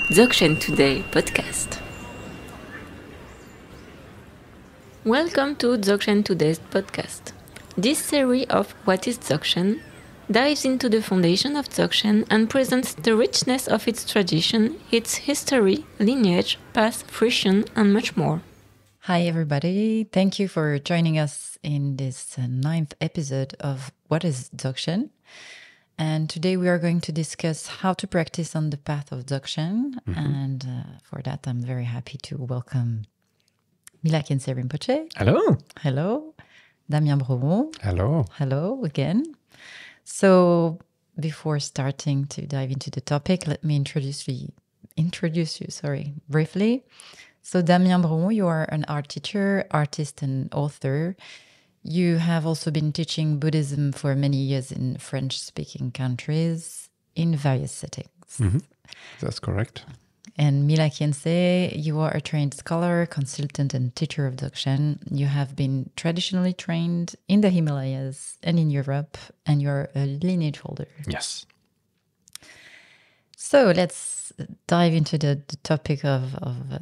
Dzogchen Today podcast. Welcome to Dzogchen Today's podcast. This series of What is Dzogchen dives into the foundation of Dzogchen and presents the richness of its tradition, its history, lineage, past, fruition, and much more. Hi, everybody. Thank you for joining us in this ninth episode of What is Dzogchen? And today we are going to discuss how to practice on the path of Dzogchen. And for that, I'm very happy to welcome Mila Khyentse Rinpoche. Hello. Hello. Damien Brohon. Hello. Hello again. So before starting to dive into the topic, let me introduce you briefly. So Damien Brohon, you are an art teacher, artist, and author. You have also been teaching Buddhism for many years in French-speaking countries in various settings. That's correct. And Mila Khyentse, you are a trained scholar, consultant, and teacher of Dzogchen. You have been traditionally trained in the Himalayas and in Europe, and you're a lineage holder. Yes. So let's dive into the topic of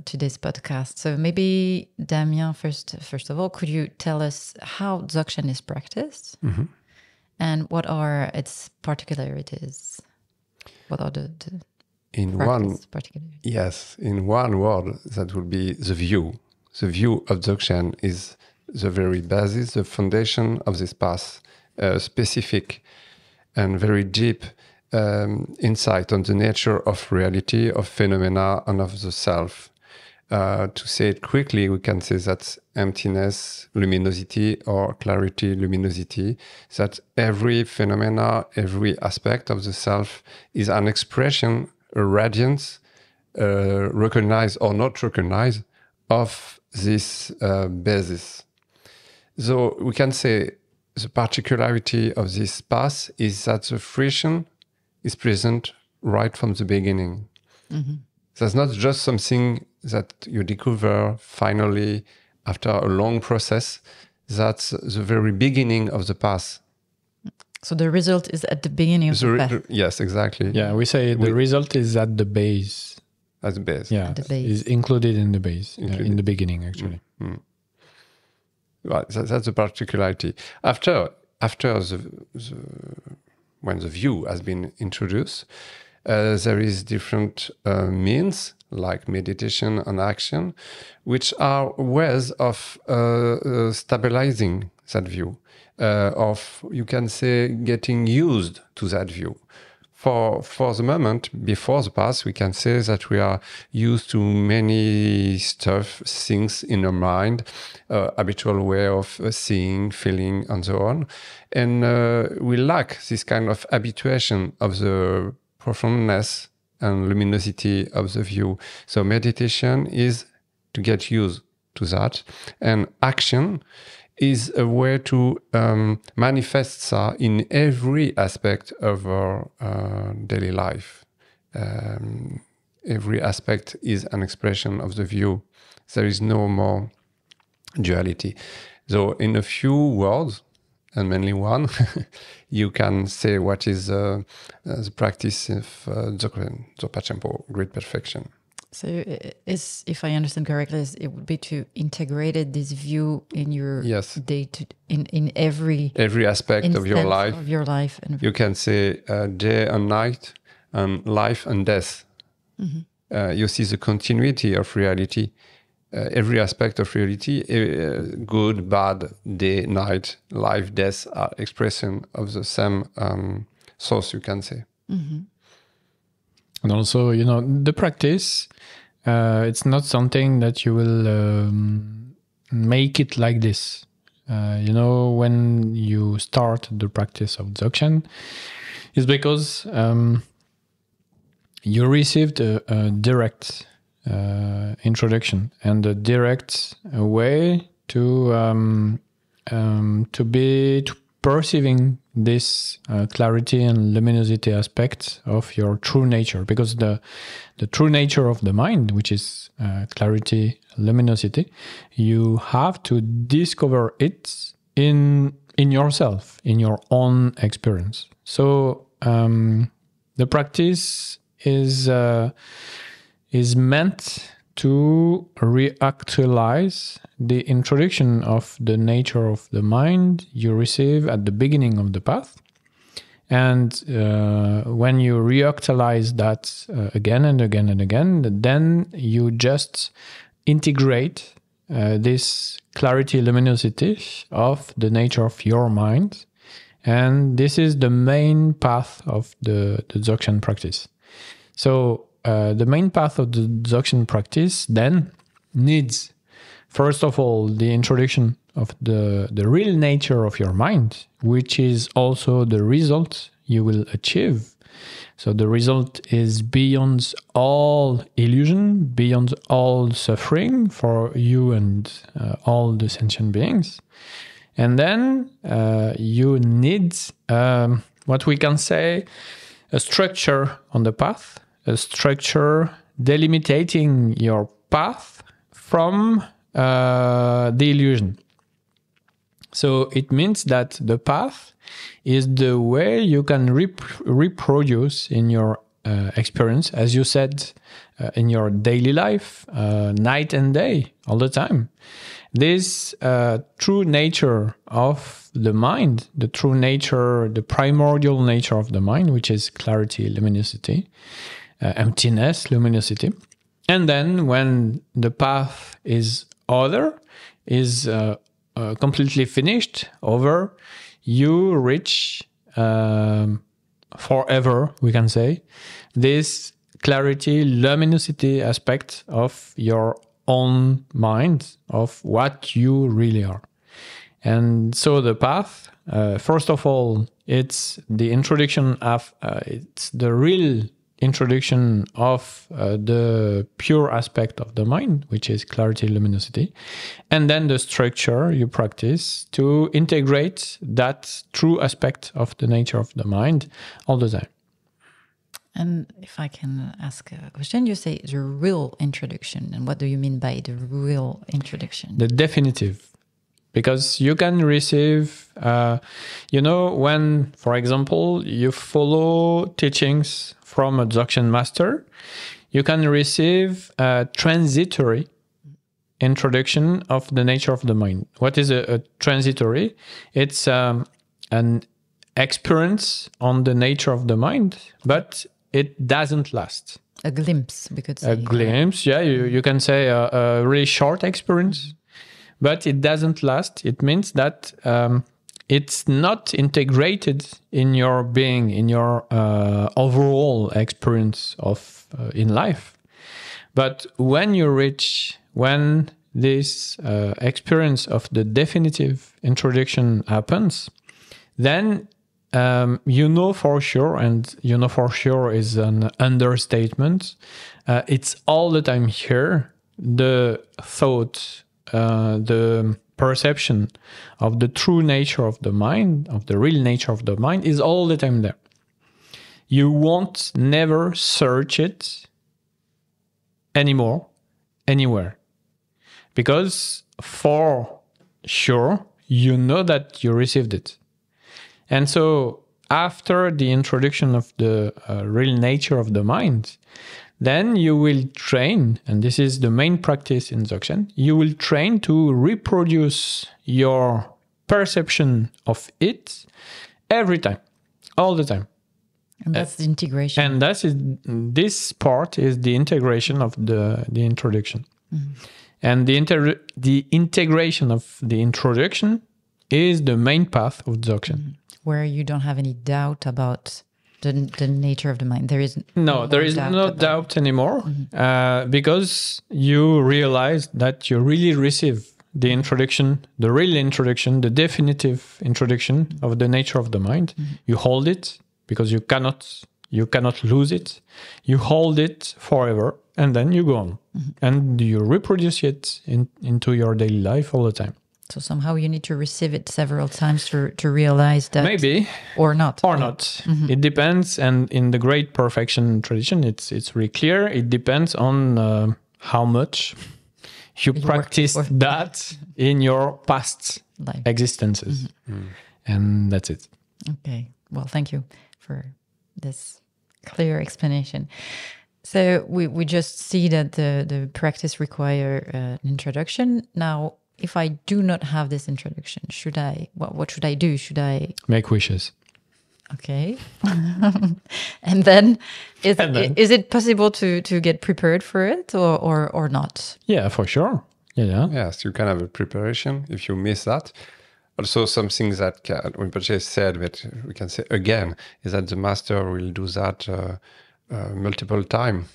today's podcast. So maybe, Damien, first of all, could you tell us how Dzogchen is practiced and what are its particularities? What are the particularities? Yes, in one word, that would be the view. The view of Dzogchen is the very basis, the foundation of this path, specific and very deep insight on the nature of reality, of phenomena, and of the self. To say it quickly, we can say that emptiness, luminosity, or clarity, luminosity, that every phenomena, every aspect of the self is an expression, a radiance, recognized or not recognized, of this basis. So we can say the particularity of this path is that the fruition is present right from the beginning. That's not just something that you discover finally after a long process. That's the very beginning of the path. So the result is at the beginning of the path. Yes, exactly. Yeah, we say the result is at the base. At the base. Yeah, at the base. Is included in the base, in the beginning, actually. Right, that's the particularity. After when the view has been introduced, there is different means like meditation and action, which are ways of stabilizing that view, of, you can say, getting used to that view. For the moment, before the past, we can say that we are used to many things in our mind, habitual way of seeing, feeling, and so on. And we lack this kind of habituation of the profoundness and luminosity of the view. So meditation is to get used to that. And action is a way to manifest that in every aspect of our daily life. Every aspect is an expression of the view. There is no more duality. So in a few words, and mainly one, you can say what is the practice of Dzogchen, Dzogchen, great perfection. So, if I understand correctly, it would be to integrate this view in your in every aspect of your life. And you can say day and night, and life and death. You see the continuity of reality. Every aspect of reality, good, bad, day, night, life, death, are expression of the same source, you can say. And also, the practice, it's not something that you will make it like this. When you start the practice of Dzogchen, it's because you received a direct introduction and a direct way to perceiving this clarity and luminosity aspect of your true nature, because the true nature of the mind, which is clarity, luminosity, you have to discover it in yourself, in your own experience. So the practice is is meant to reactualize the introduction of the nature of the mind you receive at the beginning of the path. And when you reactualize that again and again and again, then you just integrate this clarity, luminosity of the nature of your mind. And this is the main path of the Dzogchen practice. So the main path of the Dzogchen practice then needs, first of all, the introduction of the real nature of your mind, which is also the result you will achieve. So the result is beyond all illusion, beyond all suffering for you and all the sentient beings. And then you need what we can say a structure on the path, a structure delimiting your path from the illusion. So it means that the path is the way you can reproduce in your experience, as you said, in your daily life, night and day, all the time. This true nature of the mind, the true nature, the primordial nature of the mind, which is clarity, luminosity, emptiness, luminosity. And then when the path is completely finished, over, you reach forever, we can say, this clarity, luminosity aspect of your own mind, of what you really are. And so the path, first of all, it's the introduction of, it's the real introduction of the pure aspect of the mind, which is clarity, luminosity, and then the structure you practice to integrate that true aspect of the nature of the mind all the time. And if I can ask a question, you say the real introduction. And what do you mean by the real introduction? The definitive. Because you can receive, when, for example, you follow teachings from a Dzogchen master, you can receive a transitory introduction of the nature of the mind. What is a transitory? It's an experience on the nature of the mind, but it doesn't last. A glimpse, we could say. A glimpse, yeah. You can say a really short experience. But it doesn't last. It means that it's not integrated in your being, in your overall experience of in life. But when this experience of the definitive introduction happens, then you know for sure, and you know for sure is an understatement. It's all the time here. The thought, the perception of the true nature of the mind, of the real nature of the mind, is all the time there. You won't never search it anymore, anywhere. Because for sure, you know that you received it. And so after the introduction of the real nature of the mind, then you will train, and this is the main practice in Dzogchen, you will train to reproduce your perception of it every time, all the time. And that's the integration. And this part is the integration of the introduction. Mm-hmm. And the integration of the introduction is the main path of Dzogchen. Mm-hmm. Where you don't have any doubt about the nature of the mind. There is no doubt anymore, mm-hmm. Because you realize that you really receive the introduction, the real introduction, the definitive introduction mm-hmm. of the nature of the mind. Mm-hmm. You hold it because you cannot lose it. You hold it forever, and then you go on, mm-hmm. and you reproduce it into your daily life all the time. So somehow you need to receive it several times to realize that. Maybe. Or not. Or not. Mm-hmm. It depends. And in the great perfection tradition, it's really clear. It depends on how much you practice that in your past existences. Mm-hmm. And that's it. Okay. Well, thank you for this clear explanation. So we just see that the practice require an introduction. Now, if I do not have this introduction, what should I do? Should I Make wishes. Okay. And then is it possible to get prepared for it or not? Yeah, for sure. Yeah. Yes, you can have a preparation if you miss that. Also, something that Rinpoche said, but we can say again, is that the master will do that multiple times,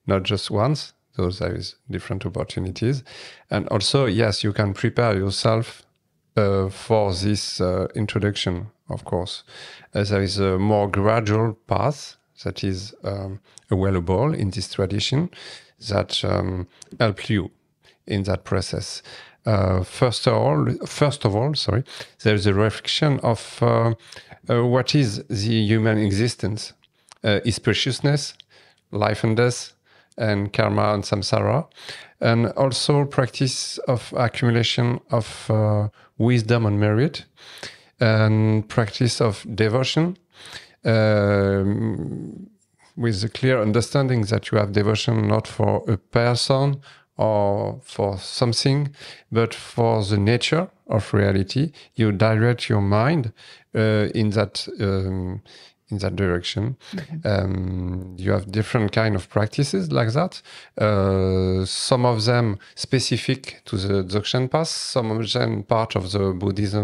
not just once. So there is different opportunities. And also, yes, you can prepare yourself for this introduction, of course. There is a more gradual path that is available in this tradition that help you in that process. First of all, there is a reflection of what is the human existence, its preciousness, life and death, and karma and samsara, and also practice of accumulation of wisdom and merit, and practice of devotion, with a clear understanding that you have devotion not for a person or for something, but for the nature of reality. You direct your mind in that direction. You have different kind of practices like that. Some of them specific to the Dzogchen path, some of them part of the Buddhist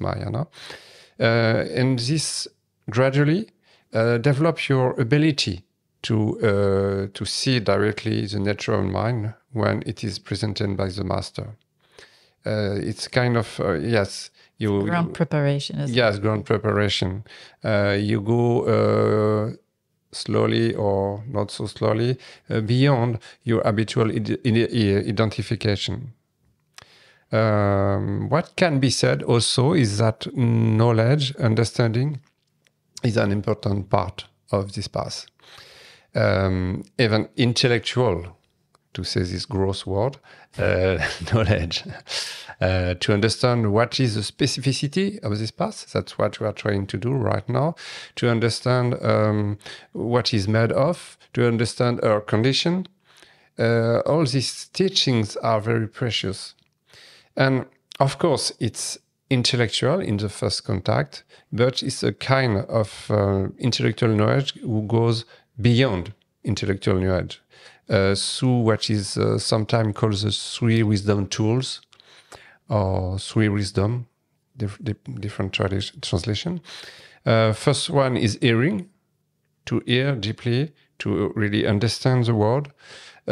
Mahayana. And this gradually develop your ability to see directly the nature of mind when it is presented by the master. It's kind of ground preparation. Yes, ground preparation. You go slowly or not so slowly beyond your habitual identification. What can be said also is that knowledge, understanding, is an important part of this path. Even intellectual, to say this gross word, knowledge, to understand what is the specificity of this path. That's what we are trying to do right now, to understand what is made of, to understand our condition. All these teachings are very precious. And of course, it's intellectual in the first contact, but it's a kind of intellectual knowledge who goes beyond intellectual knowledge through what is sometimes called the three wisdom tools, or three wisdom, different translation. First one is hearing, to hear deeply, to really understand the word.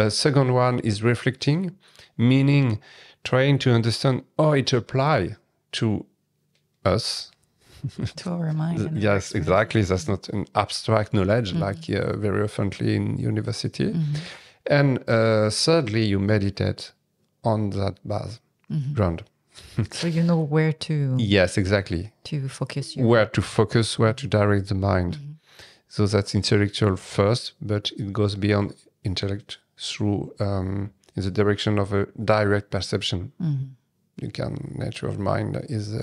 Second one is reflecting, meaning trying to understand how it applies to us. To our mind. Yes, exactly. That's not an abstract knowledge like very often in university. And thirdly, you meditate on that base ground. So you know where to... Yes, exactly. To focus. Where to focus, where to direct the mind. So that's intellectual first, but it goes beyond intellect through in the direction of a direct perception. You can, nature of mind is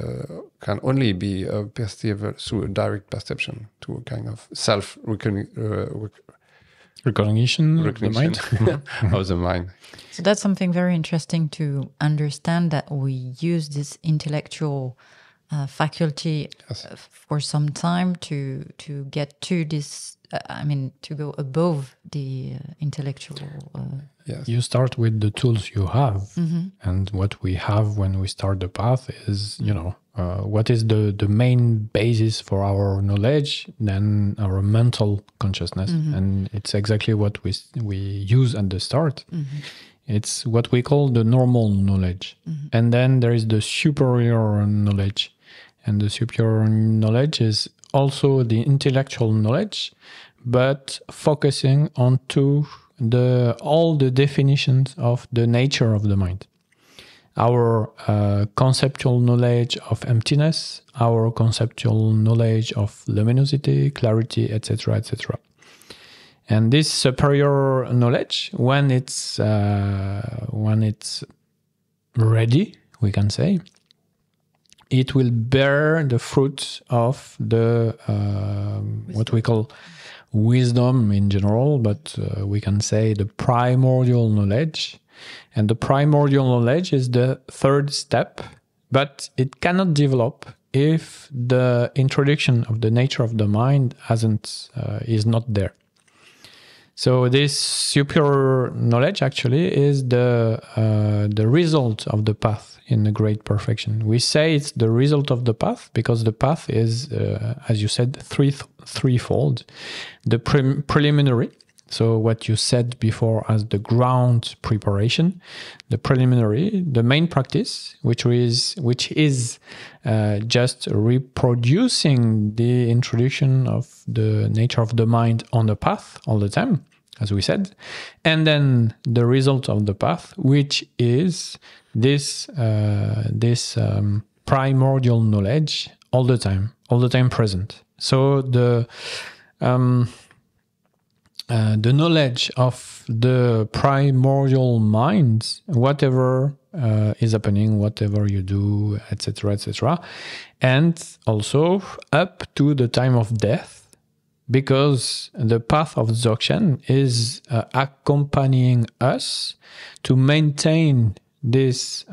can only be perceived through a direct perception, to a kind of recognition of the mind. Of the mind. So that's something very interesting to understand, that we use this intellectual faculty for some time to get to this. To go above the intellectual. Yes. You start with the tools you have, and what we have when we start the path is, what is the main basis for our knowledge, then our mental consciousness, and it's exactly what we use at the start. It's what we call the normal knowledge, and then there is the superior knowledge, and the superior knowledge is also the intellectual knowledge, but focusing on all the definitions of the nature of the mind. Our conceptual knowledge of emptiness, our conceptual knowledge of luminosity, clarity, etc., etc. And this superior knowledge, when it's ready, we can say, it will bear the fruits of the what we call wisdom in general, but we can say the primordial knowledge. And the primordial knowledge is the third step, but it cannot develop if the introduction of the nature of the mind is not there. So this superior knowledge actually is the result of the path in the great perfection. We say it's the result of the path because the path is, as you said, threefold. The preliminary, so what you said before as the ground preparation, the preliminary, the main practice, which is just reproducing the introduction of the nature of the mind on the path all the time, as we said, and then the result of the path, which is this primordial knowledge all the time present. So the knowledge of the primordial mind, whatever is happening, whatever you do, etc., and also up to the time of death, because the path of Dzogchen is accompanying us to maintain this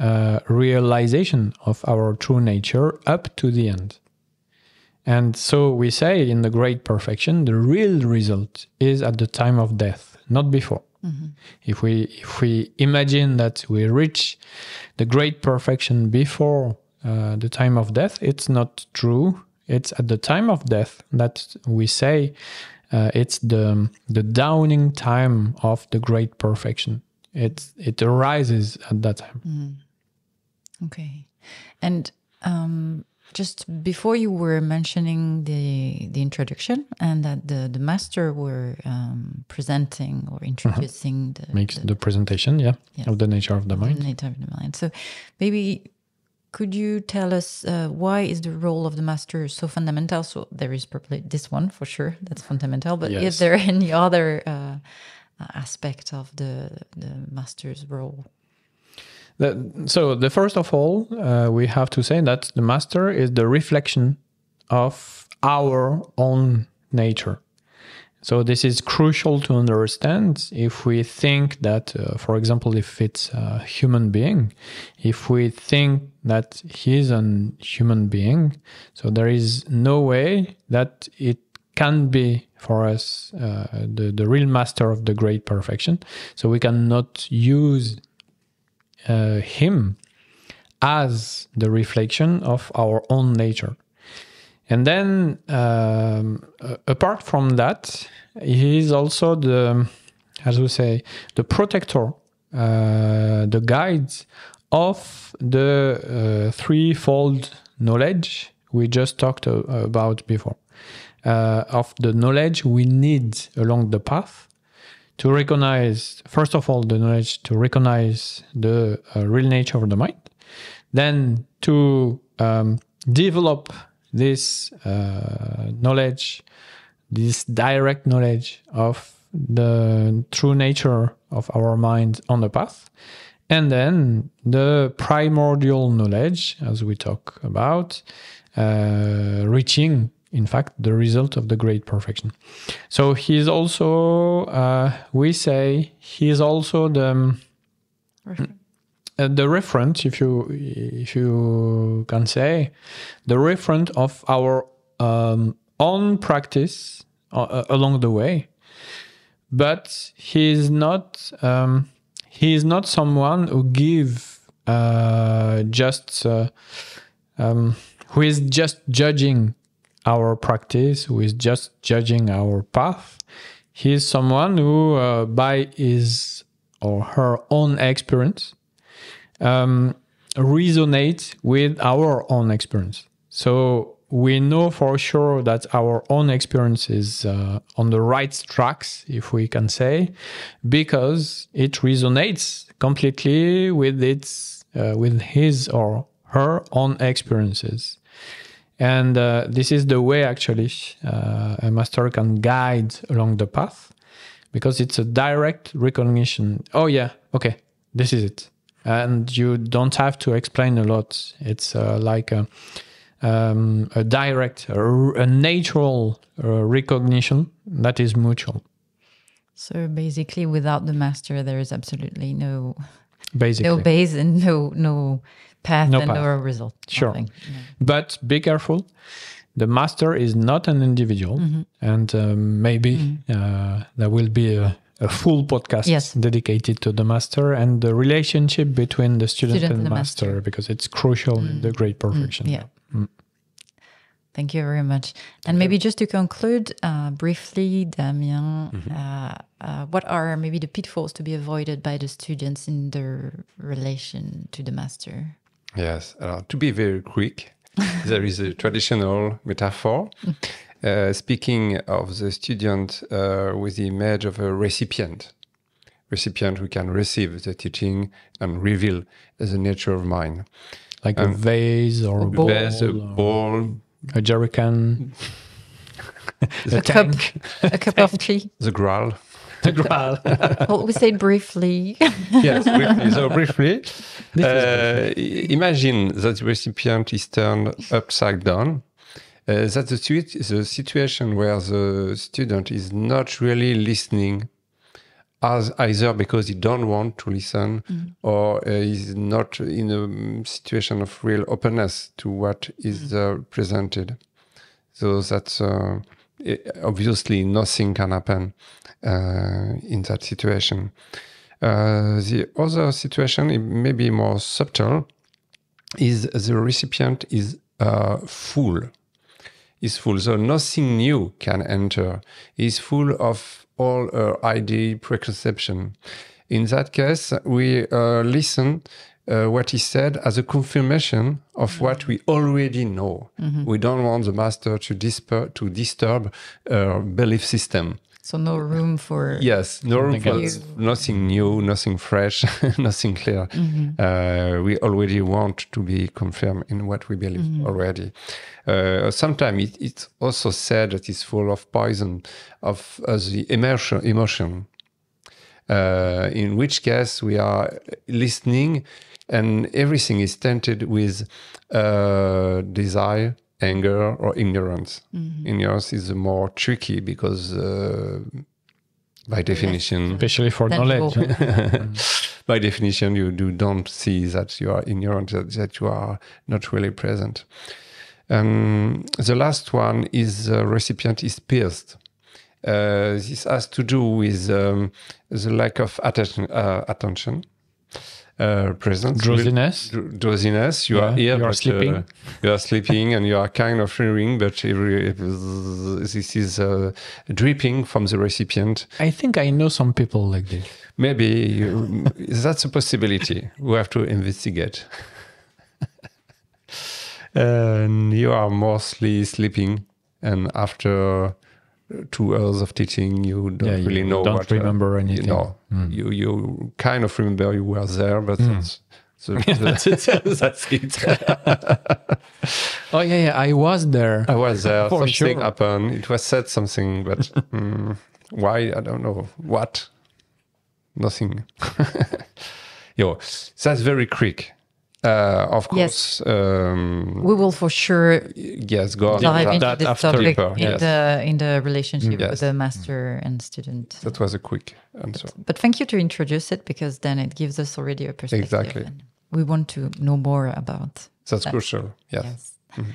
realization of our true nature up to the end. And so we say in the great perfection, the real result is at the time of death, not before. Mm-hmm. If we imagine that we reach the great perfection before the time of death, it's not true. It's at the time of death that we say it's the dawning time of the great perfection. It arises at that time. Mm. Okay. And just before you were mentioning the introduction and that the master were presenting or introducing the presentation, of the nature of the mind. The nature of the mind. So maybe could you tell us why is the role of the master so fundamental? So there is probably this one for sure, that's fundamental. But is there any other aspect of the master's role? So the first of all, we have to say that the master is the reflection of our own nature. So this is crucial to understand if we think that, for example, if it's a human being, if we think that he's a human being, so there is no way that it can be for us the real master of the great perfection. So we cannot use him as the reflection of our own nature. And then, apart from that, he is also the protector, the guide of the threefold knowledge we just talked about before, of the knowledge we need along the path to recognize, first of all, the knowledge to recognize the real nature of the mind, then to develop this knowledge, this direct knowledge of the true nature of our mind on the path, and then the primordial knowledge, as we talk about, reaching, in fact, the result of the great perfection. So he's also, we say, he is also the referent, if you can say, the referent of our own practice along the way. But he is not someone who who is just judging our practice, who is just judging our path. He is someone who, by his or her own experience, resonate with our own experience. So we know for sure that our own experience is on the right tracks, if we can say, because it resonates completely with with his or her own experiences. And this is the way actually a master can guide along the path, because it's a direct recognition. Oh yeah, okay, this is it. And you don't have to explain a lot. It's like a direct, a natural recognition that is mutual. So basically, without the master, there is absolutely no Basically. base and no path No and path. no result. Sure. Nothing. But be careful. The master is not an individual. And maybe there will be a full podcast Yes. dedicated to the master and the relationship between the student and the master, because it's crucial in the great perfection. Yeah. Thank you very much. And maybe just to conclude briefly, Damien, what are maybe the pitfalls to be avoided by the students in their relation to the master? Yes, to be very quick, there is a traditional metaphor speaking of the student with the image of a recipient who can receive the teaching and reveal the nature of mind. Like a vase or a bowl, Vase, a bowl, a jerrycan, A cup of tea. the Graal. the graal. Well, we say briefly. Yes, briefly. So briefly, imagine that the recipient is turned upside down. That's the situation where the student is not really listening, as either because he don't want to listen, or is not in a situation of real openness to what is presented. So that's obviously nothing can happen in that situation. The other situation, it may be more subtle, is the recipient is full. Is full, so nothing new can enter. Is full of all idea preconception. In that case, we listen what is said as a confirmation of what we already know. We don't want the master to disturb belief system. So no room for... Yes, no room for new. nothing new, nothing fresh, nothing clear. We already want to be confirmed in what we believe already. Sometimes it's also said that it's full of poison, of the emotion. In which case we are listening and everything is tainted with desire, anger, or ignorance. Ignorance is more tricky because by definition, Especially for knowledge. by definition, you don't see that you are ignorant, that you are not really present. The last one is the recipient is pierced. This has to do with the lack of attention, presence, Drowsiness. Drowsiness. You are here, you are but sleeping. you are sleeping, and you are kind of hearing, but this is dripping from the recipient. I think I know some people like this. Maybe that's a possibility. We have to investigate. And you are mostly sleeping, and after 2 hours of teaching, you don't really know. Don't what, remember anything. You kind of remember you were there, but that's it. Oh yeah, I was there. I was there. For Something sure. happened. It was said something, but why? I don't know. What? Nothing. That's very quick. Of course. We will for sure Yes, go on. dive into that this after. topic Deeper, in the relationship Yes. with the master and student. That was a quick answer. But thank you to introduce it, because then it gives us already a perspective. Exactly. And we want to know more about That's that. crucial. Yes. Yes.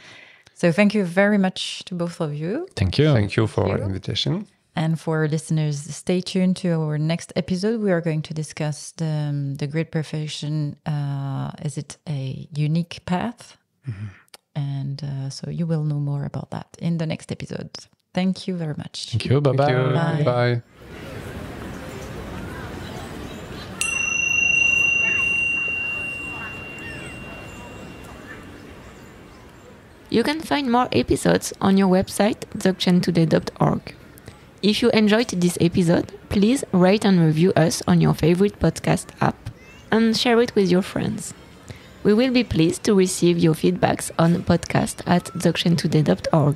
So thank you very much to both of you. Thank you. Thank you for Thank you. invitation. And for listeners, stay tuned to our next episode. We are going to discuss the great perfection. Is it a unique path? And so you will know more about that in the next episode. Thank you very much. Thank you. Bye-bye. Thank you. Bye. Bye. You can find more episodes on your website, dzogchentoday.org. If you enjoyed this episode, please rate and review us on your favorite podcast app and share it with your friends. We will be pleased to receive your feedbacks on podcast@dzogchentoday.org.